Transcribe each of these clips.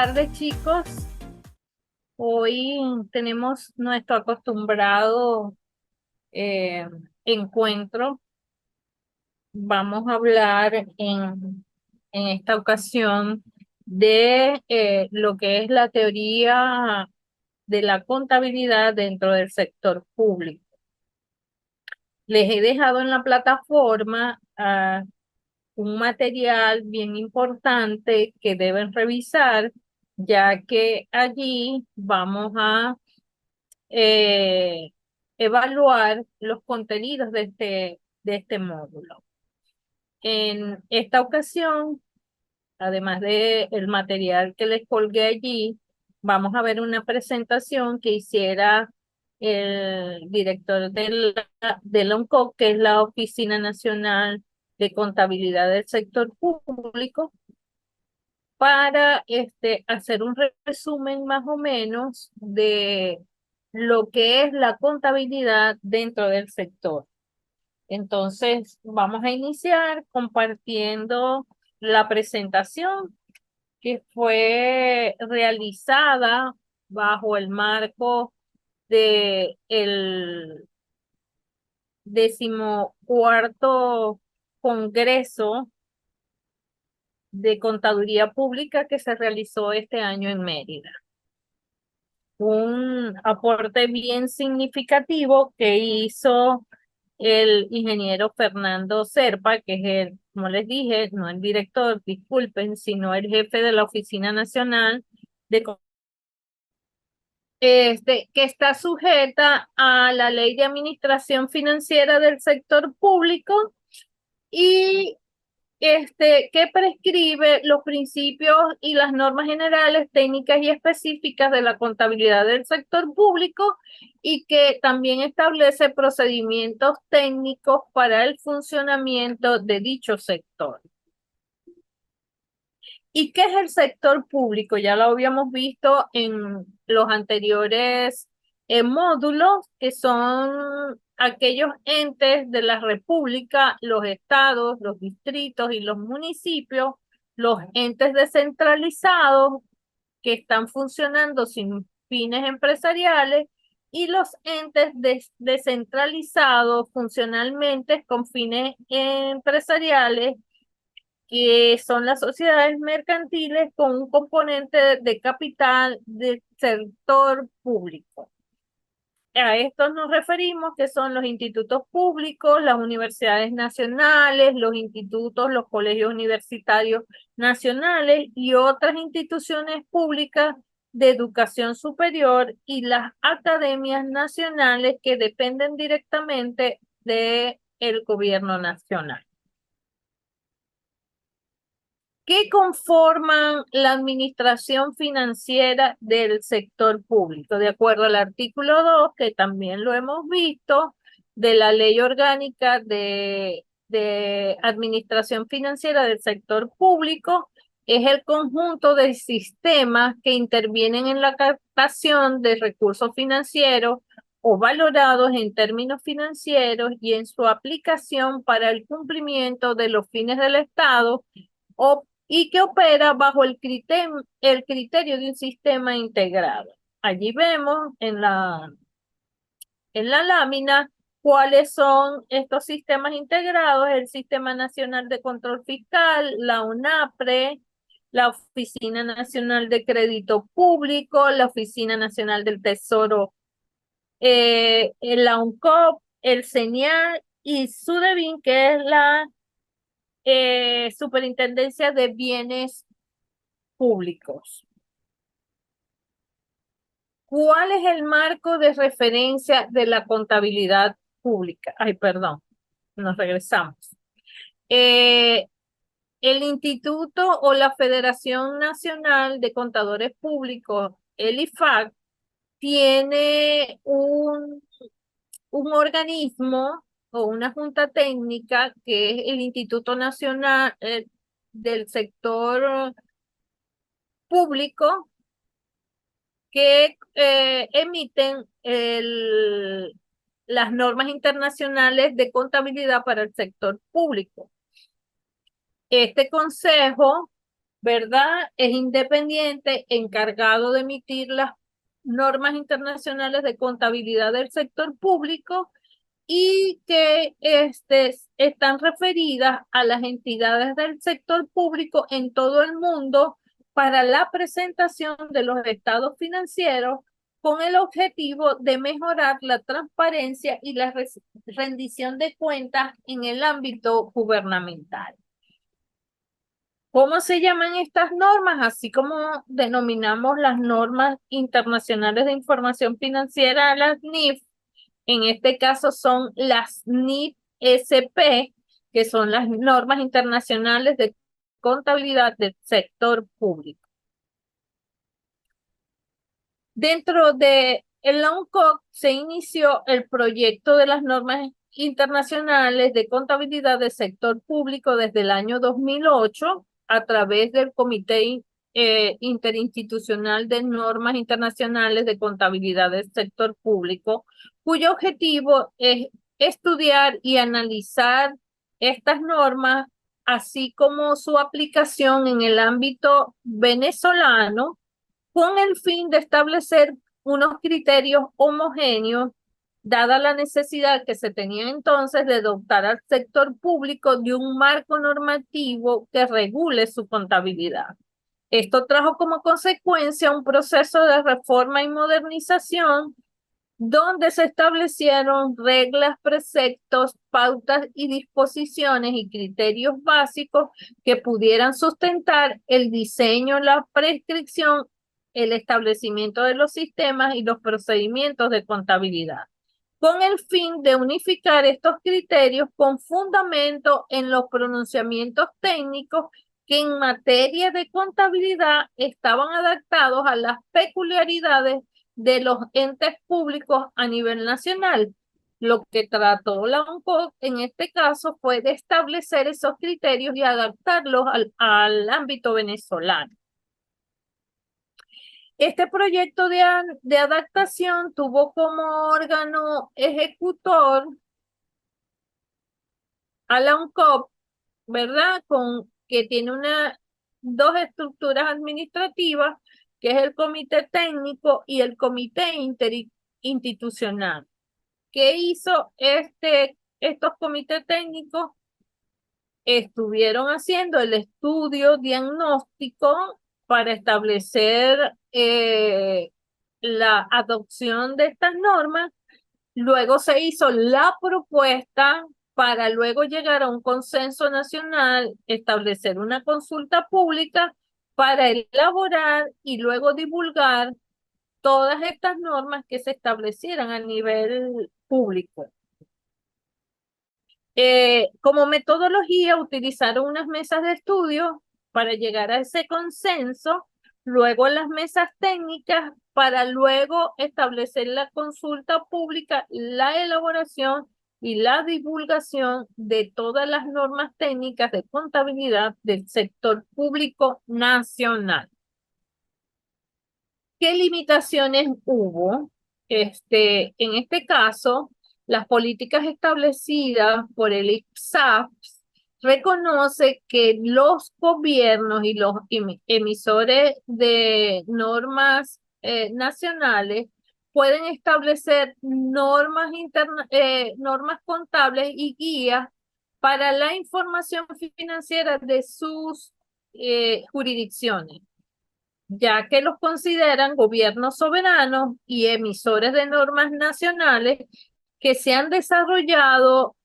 tardes, chicos. Hoy tenemos nuestro acostumbrado eh, encuentro. Vamos a hablar en esta ocasión de lo que es la teoría de la contabilidad dentro del sector público. Les he dejado en la plataforma un material bien importante que deben revisar, ya que allí vamos a eh, evaluar los contenidos de este módulo. En esta ocasión, además de el material que les colgué allí, vamos a ver una presentación que hiciera el director de la ONCOC, que es la Oficina Nacional de Contabilidad del Sector Público, para hacer un resumen más o menos de lo que es la contabilidad dentro del sector. Entonces, vamos a iniciar compartiendo la presentación que fue realizada bajo el marco de el 14º Congreso de Contaduría Pública que se realizó este año en Mérida. Un aporte bien significativo que hizo el ingeniero Fernando Serpa, que es como les dije, no el director, disculpen, sino el jefe de la Oficina Nacional que está sujeta a la Ley de Administración Financiera del Sector Público y que prescribe los principios y las normas generales, técnicas y específicas de la contabilidad del sector público y que también establece procedimientos técnicos para el funcionamiento de dicho sector. ¿Y qué es el sector público? Ya lo habíamos visto en los anteriores módulos, que son aquellos entes de la República, los estados, los distritos y los municipios, los entes descentralizados que están funcionando sin fines empresariales y los entes descentralizados funcionalmente con fines empresariales, que son las sociedades mercantiles con un componente de capital del sector público. A estos nos referimos que son los institutos públicos, las universidades nacionales, los institutos, los colegios universitarios nacionales y otras instituciones públicas de educación superior y las academias nacionales que dependen directamente del gobierno nacional. ¿Qué conforman la administración financiera del sector público? De acuerdo al artículo 2, que también lo hemos visto, de la Ley Orgánica de Administración Financiera del Sector Público, es el conjunto de sistemas que intervienen en la captación de recursos financieros o valorados en términos financieros y en su aplicación para el cumplimiento de los fines del Estado y que opera bajo el criterio de un sistema integrado. Allí vemos en la lámina cuáles son estos sistemas integrados: el Sistema Nacional de Control Fiscal, la UNAPRE, la Oficina Nacional de Crédito Público, la Oficina Nacional del Tesoro, la UNCOP, el CENIAL y SUDEBIN, que es la Superintendencia de Bienes Públicos. ¿Cuál es el marco de referencia de la contabilidad pública? Ay, perdón, nos regresamos. Eh, el Instituto o la Federación Nacional de Contadores Públicos, el IFAC, tiene un organismo o una junta técnica que es el Instituto Nacional del Sector Público, que emiten las normas internacionales de contabilidad para el sector público. Este consejo ¿verdad? Es independiente, encargado de emitir las normas internacionales de contabilidad del sector público y que están referidas a las entidades del sector público en todo el mundo para la presentación de los estados financieros con el objetivo de mejorar la transparencia y la rendición de cuentas en el ámbito gubernamental. ¿Cómo se llaman estas normas? Así como denominamos las normas internacionales de información financiera, las NIF, en este caso son las NIF-SP, que son las normas internacionales de contabilidad del sector público. Dentro de el ONCOC se inició el proyecto de las normas internacionales de contabilidad del sector público desde el año 2008 a través del Comité Interinstitucional de Normas Internacionales de Contabilidad del Sector Público, cuyo objetivo es estudiar y analizar estas normas, así como su aplicación en el ámbito venezolano, con el fin de establecer unos criterios homogéneos, dada la necesidad que se tenía entonces de dotar al sector público de un marco normativo que regule su contabilidad. Esto trajo como consecuencia un proceso de reforma y modernización donde se establecieron reglas, preceptos, pautas y disposiciones y criterios básicos que pudieran sustentar el diseño, la prescripción, el establecimiento de los sistemas y los procedimientos de contabilidad, con el fin de unificar estos criterios con fundamento en los pronunciamientos técnicos que en materia de contabilidad estaban adaptados a las peculiaridades de los entes públicos a nivel nacional. Lo que trató la ONCOC en este caso fue de establecer esos criterios y adaptarlos al ámbito venezolano. Este proyecto de adaptación tuvo como órgano ejecutor a la ONCOC, ¿verdad? Que tiene dos estructuras administrativas, que es el comité técnico y el comité interinstitucional. ¿Qué hizo estos comités técnicos? Estuvieron haciendo el estudio diagnóstico para establecer la adopción de estas normas. Luego se hizo la propuesta para luego llegar a un consenso nacional, establecer una consulta pública para elaborar y luego divulgar todas estas normas que se establecieran a nivel público. Como metodología utilizaron unas mesas de estudio para llegar a ese consenso, luego las mesas técnicas para luego establecer la consulta pública, la elaboración y la divulgación de todas las normas técnicas de contabilidad del sector público nacional. ¿Qué limitaciones hubo? En este caso, las políticas establecidas por el IPSAS reconoce que los gobiernos y los emisores de normas nacionales pueden establecer normas contables y guías para la información financiera de sus jurisdicciones, ya que los consideran gobiernos soberanos y emisores de normas nacionales que se han desarrollado,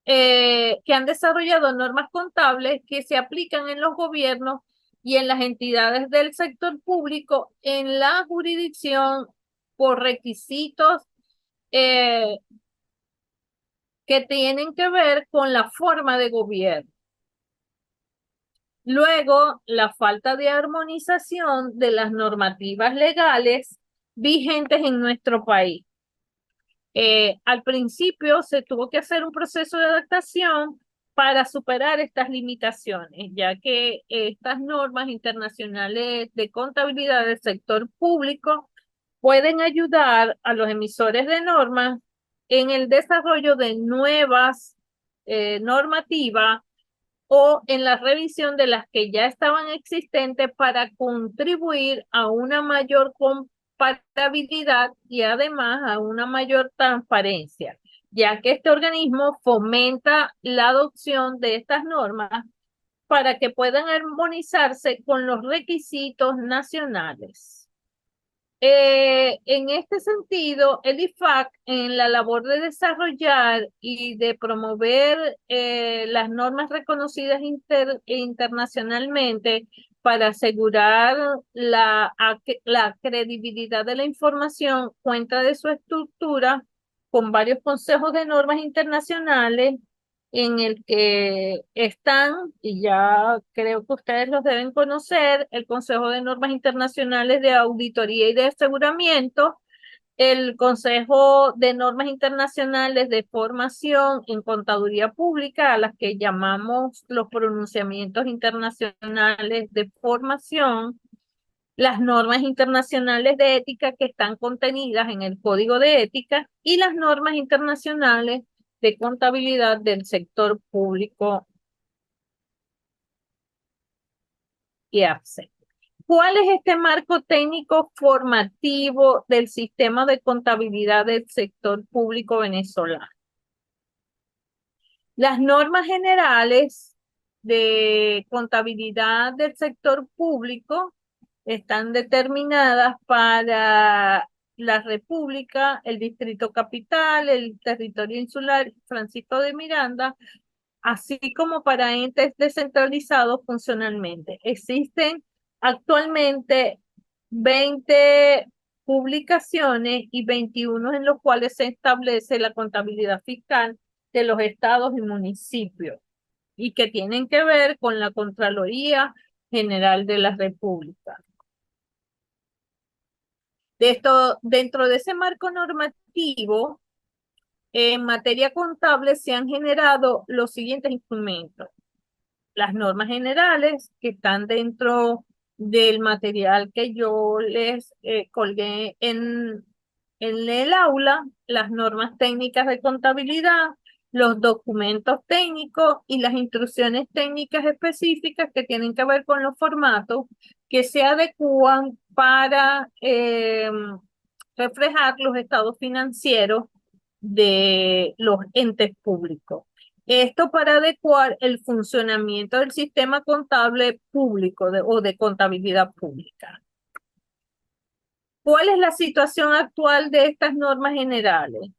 que han desarrollado normas contables que se aplican en los gobiernos y en las entidades del sector público en la jurisdicción por requisitos que tienen que ver con la forma de gobierno. Luego, la falta de armonización de las normativas legales vigentes en nuestro país. Al principio se tuvo que hacer un proceso de adaptación para superar estas limitaciones, ya que estas normas internacionales de contabilidad del sector público pueden ayudar a los emisores de normas en el desarrollo de nuevas normativas o en la revisión de las que ya estaban existentes para contribuir a una mayor compatibilidad y además a una mayor transparencia, ya que este organismo fomenta la adopción de estas normas para que puedan armonizarse con los requisitos nacionales. En este sentido, el IFAC, en la labor de desarrollar y de promover las normas reconocidas internacionalmente para asegurar la credibilidad de la información, cuenta de su estructura con varios consejos de normas internacionales en el que están, y ya creo que ustedes los deben conocer, el Consejo de Normas Internacionales de Auditoría y de Aseguramiento, el Consejo de Normas Internacionales de Formación en Contaduría Pública, a las que llamamos los pronunciamientos internacionales de formación, las normas internacionales de ética que están contenidas en el Código de Ética y las normas internacionales de contabilidad del sector público y AFSE. ¿Cuál es este marco técnico formativo del sistema de contabilidad del sector público venezolano? Las normas generales de contabilidad del sector público están determinadas para la República, el Distrito Capital, el territorio insular Francisco de Miranda, así como para entes descentralizados funcionalmente. Existen actualmente 20 publicaciones y 21 en los cuales se establece la contabilidad fiscal de los estados y municipios y que tienen que ver con la Contraloría General de la República. Dentro de ese marco normativo, en materia contable se han generado los siguientes instrumentos: las normas generales que están dentro del material que yo les colgué en el aula, las normas técnicas de contabilidad, los documentos técnicos y las instrucciones técnicas específicas que tienen que ver con los formatos que se adecúan para reflejar los estados financieros de los entes públicos. Esto para adecuar el funcionamiento del sistema contable público o de contabilidad pública. ¿Cuál es la situación actual de estas normas generales?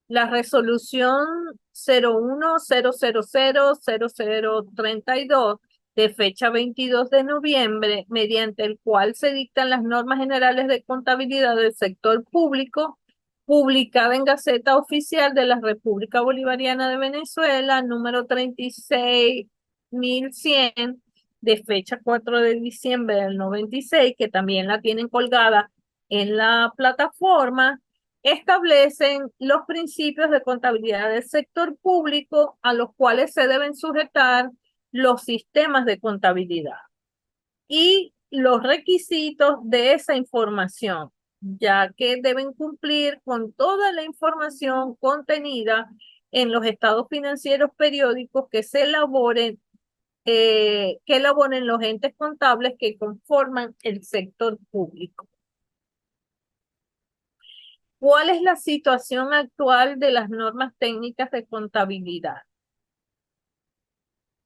La resolución 01-000-0032 de fecha 22 de noviembre, mediante el cual se dictan las normas generales de contabilidad del sector público, publicada en Gaceta Oficial de la República Bolivariana de Venezuela, número 36.100, de fecha 4 de diciembre del 96, que también la tienen colgada en la plataforma, establecen los principios de contabilidad del sector público a los cuales se deben sujetar los sistemas de contabilidad y los requisitos de esa información, ya que deben cumplir con toda la información contenida en los estados financieros periódicos que elaboren los entes contables que conforman el sector público. ¿Cuál es la situación actual de las normas técnicas de contabilidad?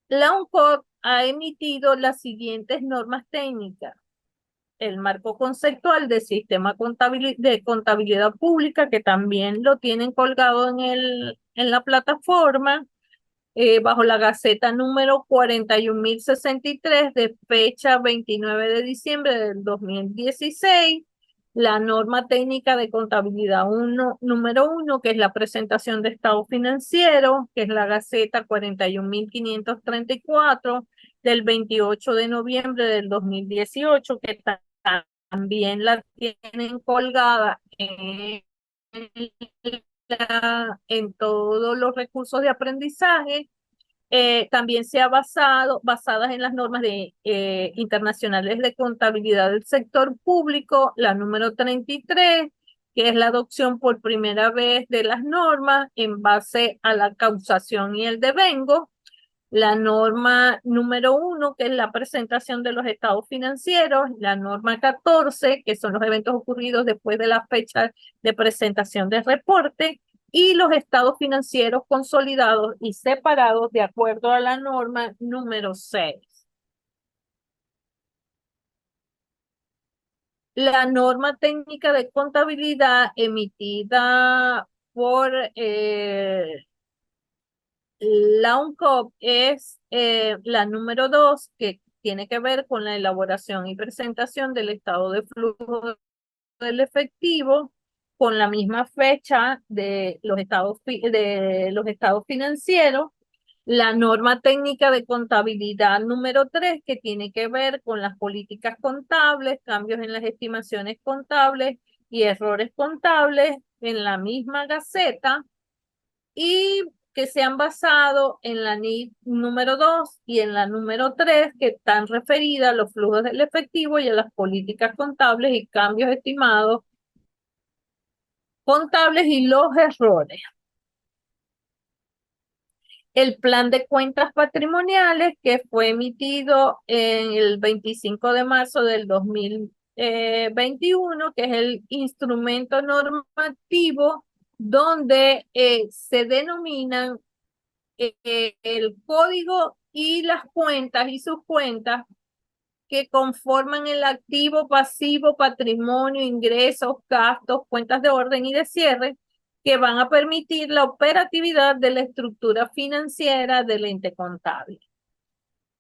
La UNCOR ha emitido las siguientes normas técnicas: el marco conceptual del sistema de contabilidad pública, que también lo tienen colgado en la plataforma, bajo la Gaceta número 41.063 de fecha 29 de diciembre del 2016, la norma técnica de contabilidad número 1, que es la presentación de estado financiero, que es la Gaceta 41.534 del 28 de noviembre del 2018, que también la tienen colgada en todos los recursos de aprendizaje. También se ha basadas en las normas internacionales de contabilidad del sector público, la número 33, que es la adopción por primera vez de las normas en base a la causación y el devengo, la norma número 1, que es la presentación de los estados financieros, la norma 14, que son los eventos ocurridos después de la fecha de presentación del reporte, y los estados financieros consolidados y separados de acuerdo a la norma número 6. La norma técnica de contabilidad emitida por la UNCOP es la número 2, que tiene que ver con la elaboración y presentación del estado de flujo del efectivo con la misma fecha de los estados financieros. La norma técnica de contabilidad número 3, que tiene que ver con las políticas contables, cambios en las estimaciones contables y errores contables en la misma Gaceta, y que se han basado en la NIC número 2 y en la número 3, que están referidas a los flujos del efectivo y a las políticas contables y cambios estimados contables y los errores. El plan de cuentas patrimoniales, que fue emitido en el 25 de marzo del 2021, que es el instrumento normativo donde se denominan el código y las cuentas y sus cuentas que conforman el activo, pasivo, patrimonio, ingresos, gastos, cuentas de orden y de cierre, que van a permitir la operatividad de la estructura financiera del ente contable.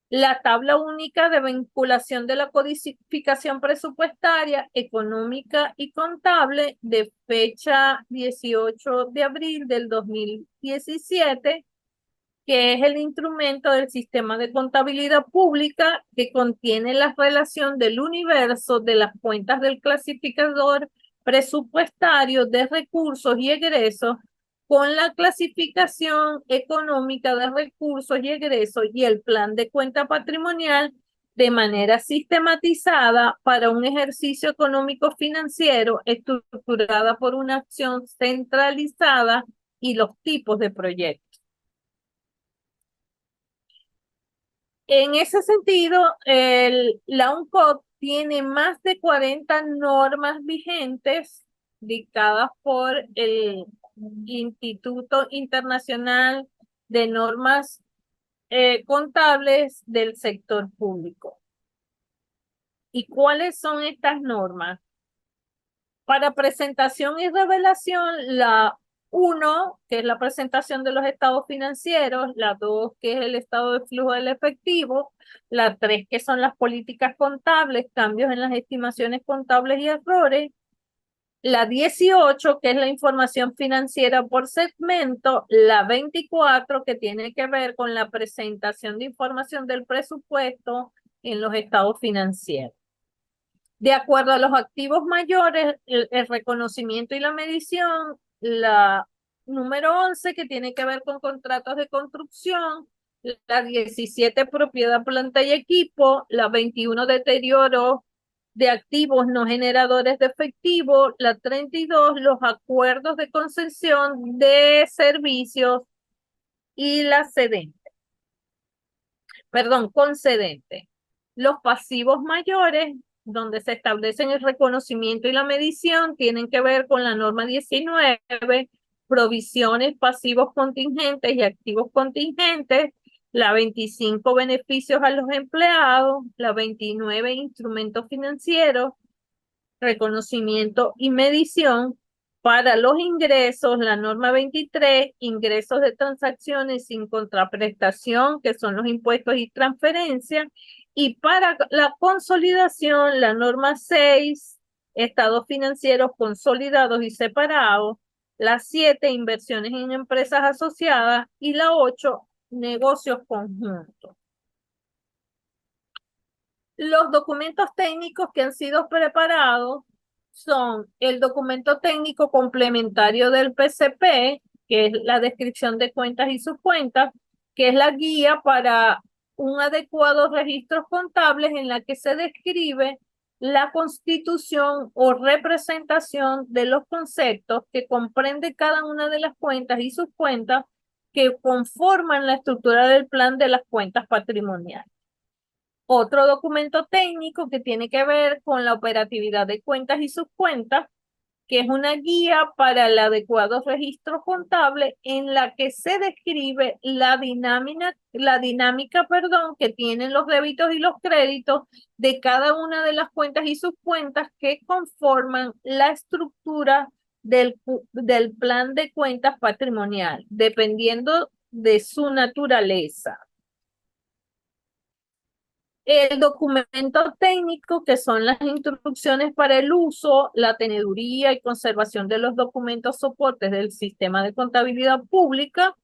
La tabla única de vinculación de la codificación presupuestaria, económica y contable de fecha 18 de abril del 2017, que es el instrumento del sistema de contabilidad pública que contiene la relación del universo de las cuentas del clasificador presupuestario de recursos y egresos con la clasificación económica de recursos y egresos y el plan de cuenta patrimonial de manera sistematizada para un ejercicio económico financiero estructurada por una acción centralizada y los tipos de proyectos. En ese sentido, la UNCOP tiene más de 40 normas vigentes dictadas por el Instituto Internacional de Normas Contables del Sector Público. ¿Y cuáles son estas normas? Para presentación y revelación, la 1, que es la presentación de los estados financieros, la 2, que es el estado de flujo del efectivo, la 3, que son las políticas contables, cambios en las estimaciones contables y errores, la 18, que es la información financiera por segmento, la 24, que tiene que ver con la presentación de información del presupuesto en los estados financieros. De acuerdo a los activos mayores, el reconocimiento y la medición, la número 11, que tiene que ver con contratos de construcción, la 17, propiedad, planta y equipo, la 21, deterioro de activos no generadores de efectivo, la 32, los acuerdos de concesión de servicios y la concedente. Los pasivos mayores, donde se establecen el reconocimiento y la medición, tienen que ver con la norma 19, provisiones, pasivos contingentes y activos contingentes, la 25, beneficios a los empleados, la 29, instrumentos financieros, reconocimiento y medición. Para los ingresos, la norma 23, ingresos de transacciones sin contraprestación, que son los impuestos y transferencias. Y para la consolidación, la norma 6, estados financieros consolidados y separados. La 7, inversiones en empresas asociadas. Y la 8, negocios conjuntos. Los documentos técnicos que han sido preparados son el documento técnico complementario del PCP, que es la descripción de cuentas y subcuentas, que es la guía para un adecuado registro contable en la que se describe la constitución o representación de los conceptos que comprende cada una de las cuentas y subcuentas que conforman la estructura del plan de las cuentas patrimoniales. Otro documento técnico que tiene que ver con la operatividad de cuentas y subcuentas, que es una guía para el adecuado registro contable en la que se describe la dinámica, que tienen los débitos y los créditos de cada una de las cuentas y subcuentas que conforman la estructura del plan de cuentas patrimonial, dependiendo de su naturaleza. El documento técnico, que son las instrucciones para el uso, la teneduría y conservación de los documentos soportes del sistema de contabilidad pública,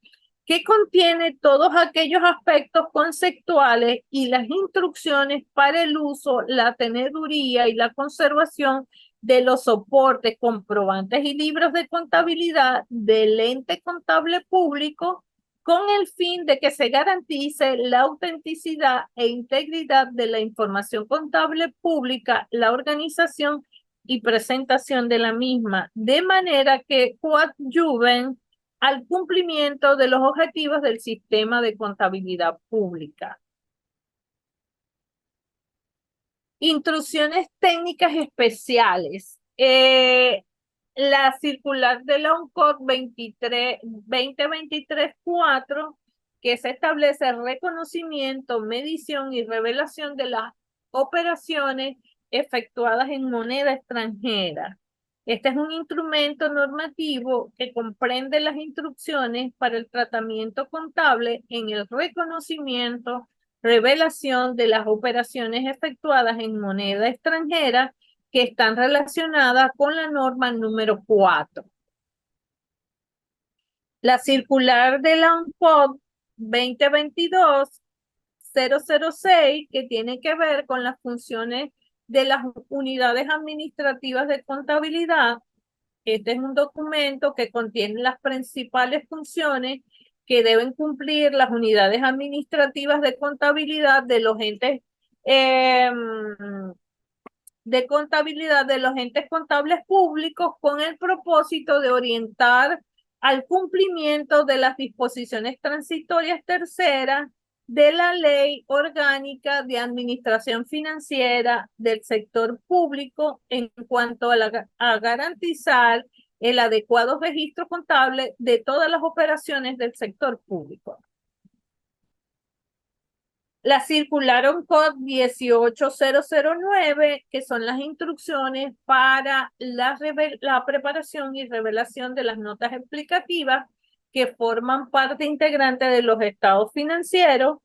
que contiene todos aquellos aspectos conceptuales y las instrucciones para el uso, la teneduría y la conservación de los soportes, comprobantes y libros de contabilidad del ente contable público, con el fin de que se garantice la autenticidad e integridad de la información contable pública, la organización y presentación de la misma, de manera que coadyuven al cumplimiento de los objetivos del sistema de contabilidad pública. Instrucciones técnicas especiales. La circular de la UNCOD 2023-4, que se establece el reconocimiento, medición y revelación de las operaciones efectuadas en moneda extranjera. Este es un instrumento normativo que comprende las instrucciones para el tratamiento contable en el reconocimiento, revelación de las operaciones efectuadas en moneda extranjera que están relacionadas con la norma número 4. La circular de la UNCOD 2022-006, que tiene que ver con las funciones de las unidades administrativas de contabilidad. Este es un documento que contiene las principales funciones que deben cumplir las unidades administrativas de contabilidad de los entes contables públicos, con el propósito de orientar al cumplimiento de las disposiciones transitorias terceras de la Ley Orgánica de Administración Financiera del Sector Público en cuanto a garantizar el adecuado registro contable de todas las operaciones del sector público. La circular ONCOD 18009, que son las instrucciones para la preparación y revelación de las notas explicativas que forman parte integrante de los estados financieros,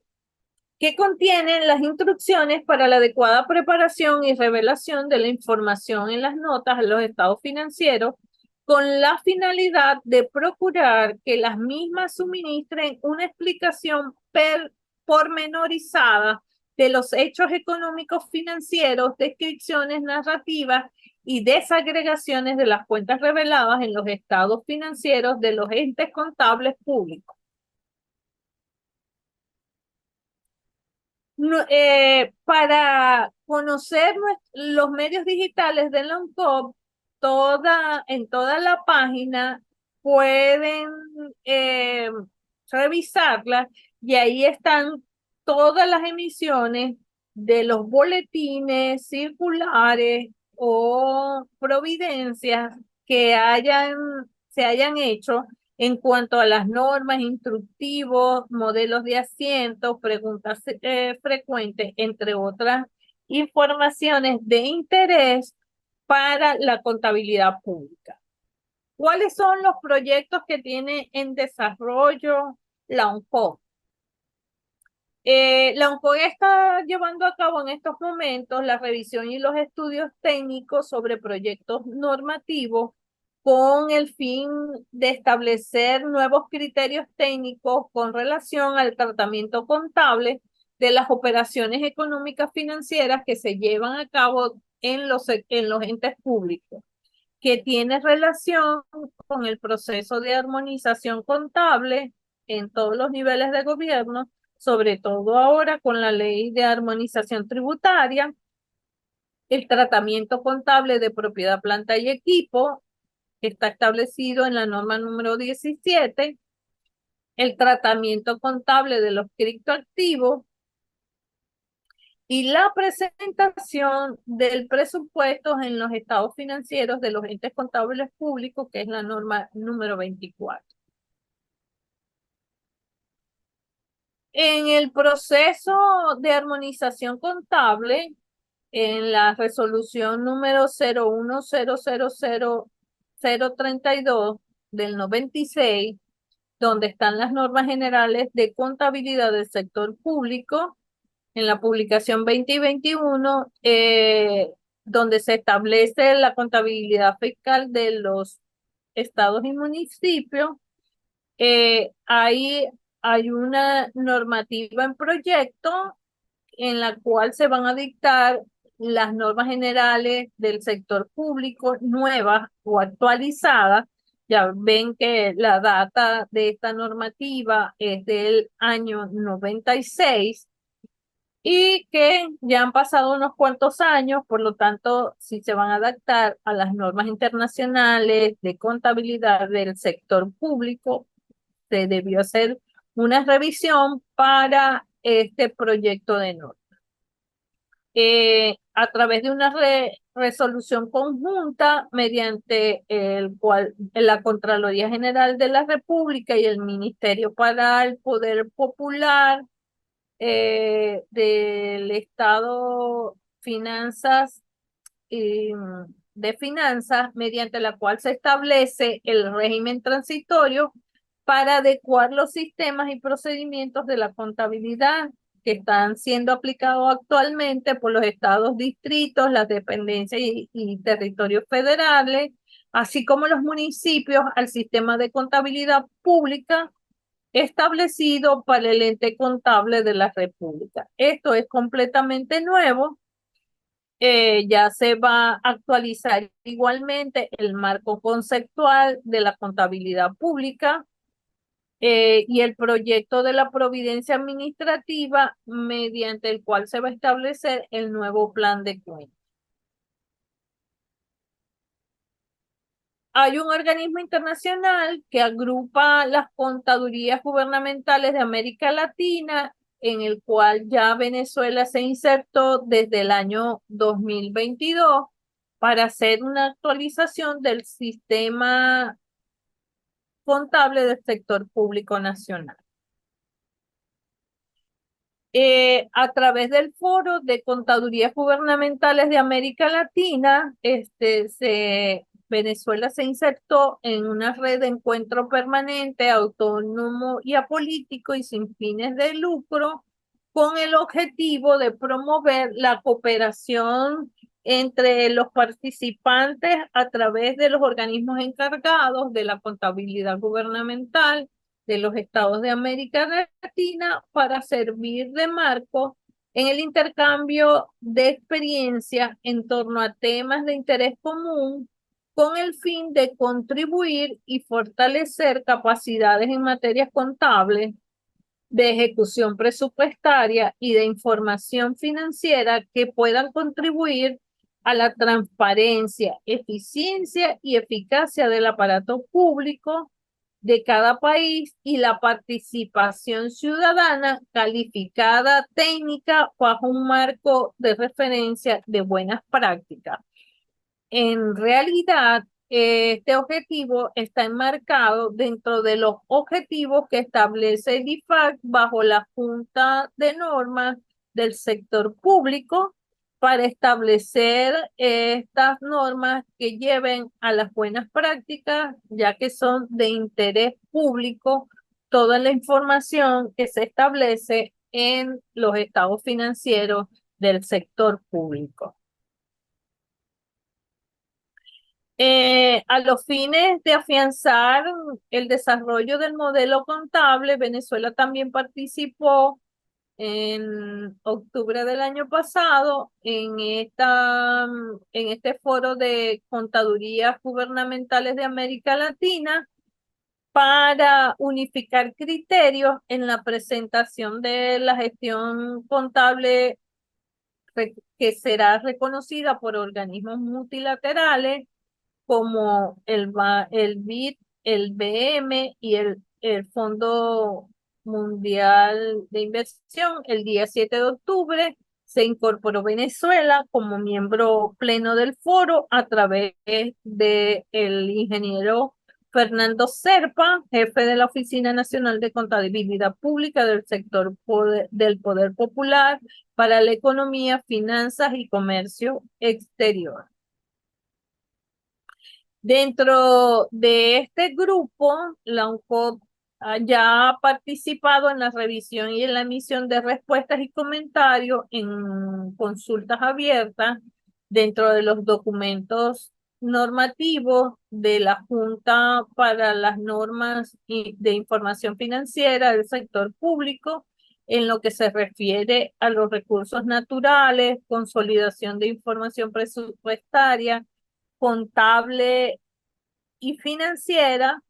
que contienen las instrucciones para la adecuada preparación y revelación de la información en las notas de los estados financieros, con la finalidad de procurar que las mismas suministren una explicación pormenorizada de los hechos económicos financieros, descripciones narrativas y desagregaciones de las cuentas reveladas en los estados financieros de los entes contables públicos. Para conocer los medios digitales de la UNCOB, en toda la página pueden revisarla, y ahí están todas las emisiones de los boletines, circulares o providencias que se hayan hecho en cuanto a las normas, instructivos, modelos de asientos, preguntas frecuentes, entre otras informaciones de interés para la contabilidad pública. ¿Cuáles son los proyectos que tiene en desarrollo la UNCOB? La UNCOB está llevando a cabo en estos momentos la revisión y los estudios técnicos sobre proyectos normativos con el fin de establecer nuevos criterios técnicos con relación al tratamiento contable de las operaciones económicas financieras que se llevan a cabo en los entes públicos, que tiene relación con el proceso de armonización contable en todos los niveles de gobierno, sobre todo ahora con la ley de armonización tributaria, el tratamiento contable de propiedad, planta y equipo, que está establecido en la norma número 17, el tratamiento contable de los criptoactivos y la presentación del presupuesto en los estados financieros de los entes contables públicos, que es la norma número 24. En el proceso de armonización contable, en la resolución número 0100032 del 96, donde están las normas generales de contabilidad del sector público, en la publicación 20 y 21, donde se establece la contabilidad fiscal de los estados y municipios, ahí hay una normativa en proyecto en la cual se van a dictar las normas generales del sector público nuevas o actualizadas. Ya ven que la data de esta normativa es del año 96 y que ya han pasado unos cuantos años, por lo tanto, si se van a adaptar a las normas internacionales de contabilidad del sector público, se debió hacer una revisión para este proyecto de norma. A través de una resolución conjunta mediante el cual la Contraloría General de la República y el Ministerio para el Poder Popular del Estado Finanzas y de Finanzas, mediante la cual se establece el régimen transitorio para adecuar los sistemas y procedimientos de la contabilidad que están siendo aplicados actualmente por los estados, distritos, las dependencias y territorios federales, así como los municipios, al sistema de contabilidad pública establecido para el ente contable de la República. Esto es completamente nuevo. Ya se va a actualizar igualmente el marco conceptual de la contabilidad pública y el proyecto de la providencia administrativa mediante el cual se va a establecer el nuevo plan de cuentas. Hay un organismo internacional que agrupa las contadurías gubernamentales de América Latina, en el cual ya Venezuela se insertó desde el año 2022 para hacer una actualización del sistema contable del sector público nacional. A través del Foro de Contadurías Gubernamentales de América Latina, Venezuela se insertó en una red de encuentro permanente, autónomo y apolítico y sin fines de lucro, con el objetivo de promover la cooperación entre los participantes a través de los organismos encargados de la contabilidad gubernamental de los estados de América Latina para servir de marco en el intercambio de experiencias en torno a temas de interés común con el fin de contribuir y fortalecer capacidades en materias contables, de ejecución presupuestaria y de información financiera que puedan contribuir a la transparencia, eficiencia y eficacia del aparato público de cada país y la participación ciudadana calificada técnica bajo un marco de referencia de buenas prácticas. En realidad, este objetivo está enmarcado dentro de los objetivos que establece el IFAC bajo la Junta de Normas del Sector Público para establecer estas normas que lleven a las buenas prácticas, ya que son de interés público toda la información que se establece en los estados financieros del sector público. A los fines de afianzar el desarrollo del modelo contable, Venezuela también participó en octubre del año pasado en este foro de contadurías gubernamentales de América Latina para unificar criterios en la presentación de la gestión contable que será reconocida por organismos multilaterales como el BID, el BM y el el Fondo Mundial de Inversión, el día 7 de octubre, se incorporó Venezuela como miembro pleno del foro a través de el ingeniero Fernando Serpa, jefe de la Oficina Nacional de Contabilidad Pública del sector del Poder Popular para la Economía, Finanzas y Comercio Exterior. Dentro de este grupo, la UNCOP ya ha participado en la revisión y en la emisión de respuestas y comentarios en consultas abiertas dentro de los documentos normativos de la Junta para las Normas de Información Financiera del sector público en lo que se refiere a los recursos naturales, consolidación de información presupuestaria, contable y financiera,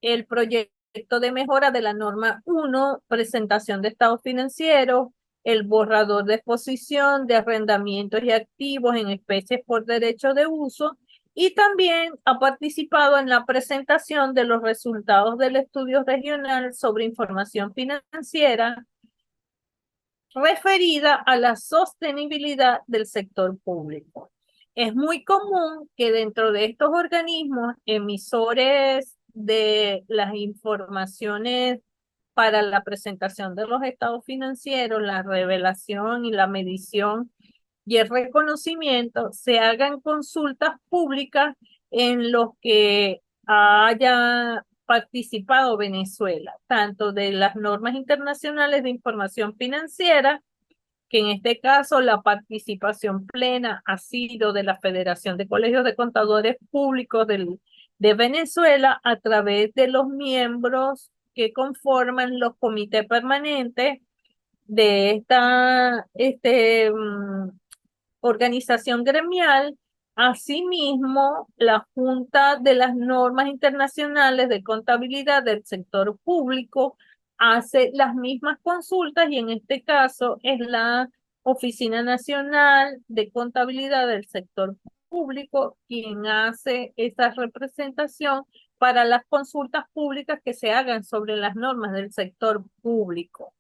el proyecto de mejora de la norma 1, presentación de estados financieros, el borrador de exposición de arrendamientos y activos en especies por derecho de uso, y también ha participado en la presentación de los resultados del estudio regional sobre información financiera referida a la sostenibilidad del sector público. Es muy común que dentro de estos organismos emisores de las informaciones para la presentación de los estados financieros, la revelación y la medición y el reconocimiento, se hagan consultas públicas en los que haya participado Venezuela, tanto de las normas internacionales de información financiera, que en este caso la participación plena ha sido de la Federación de Colegios de Contadores Públicos de Venezuela a través de los miembros que conforman los comités permanentes de esta organización gremial. Asimismo, la Junta de las Normas Internacionales de Contabilidad del Sector Público hace las mismas consultas y en este caso es la Oficina Nacional de Contabilidad del Sector Público quien hace esa representación para las consultas públicas que se hagan sobre las normas del sector público.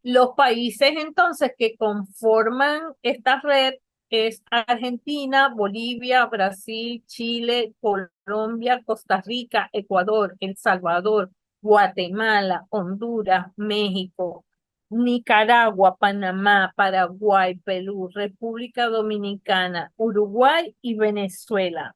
Los países entonces que conforman esta red es Argentina, Bolivia, Brasil, Chile, Colombia, Costa Rica, Ecuador, El Salvador, Guatemala, Honduras, México, Nicaragua, Panamá, Paraguay, Perú, República Dominicana, Uruguay y Venezuela.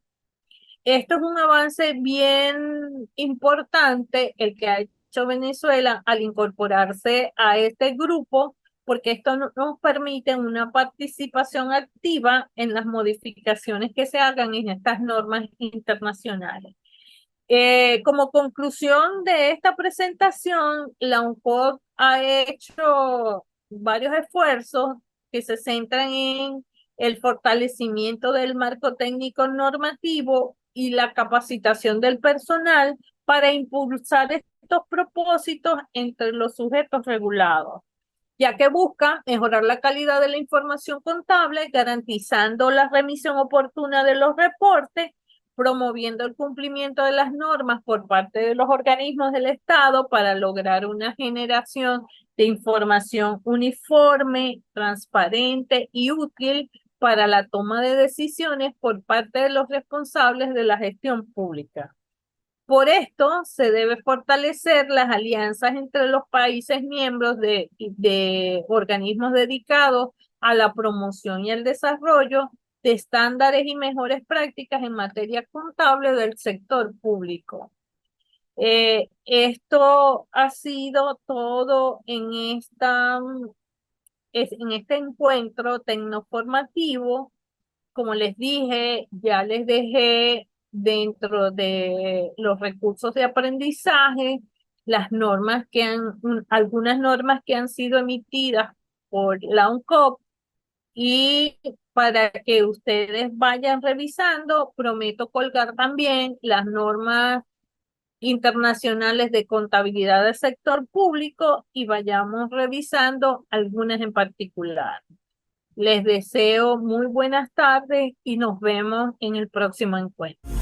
Esto es un avance bien importante el que ha hecho Venezuela al incorporarse a este grupo, porque esto nos permite una participación activa en las modificaciones que se hagan en estas normas internacionales. Como conclusión de esta presentación, la UNCOP ha hecho varios esfuerzos que se centran en el fortalecimiento del marco técnico normativo y la capacitación del personal para impulsar estos propósitos entre los sujetos regulados, ya que busca mejorar la calidad de la información contable, garantizando la remisión oportuna de los reportes, promoviendo el cumplimiento de las normas por parte de los organismos del Estado para lograr una generación de información uniforme, transparente y útil para la toma de decisiones por parte de los responsables de la gestión pública. Por esto, se debe fortalecer las alianzas entre los países miembros de organismos dedicados a la promoción y el desarrollo de estándares y mejores prácticas en materia contable del sector público. Esto ha sido todo en este encuentro tecnoformativo. Como les dije, ya les dejé dentro de los recursos de aprendizaje las normas algunas normas que han sido emitidas por la UNCOP, y para que ustedes vayan revisando, prometo colgar también las normas internacionales de contabilidad del sector público y vayamos revisando algunas en particular. Les deseo muy buenas tardes y nos vemos en el próximo encuentro.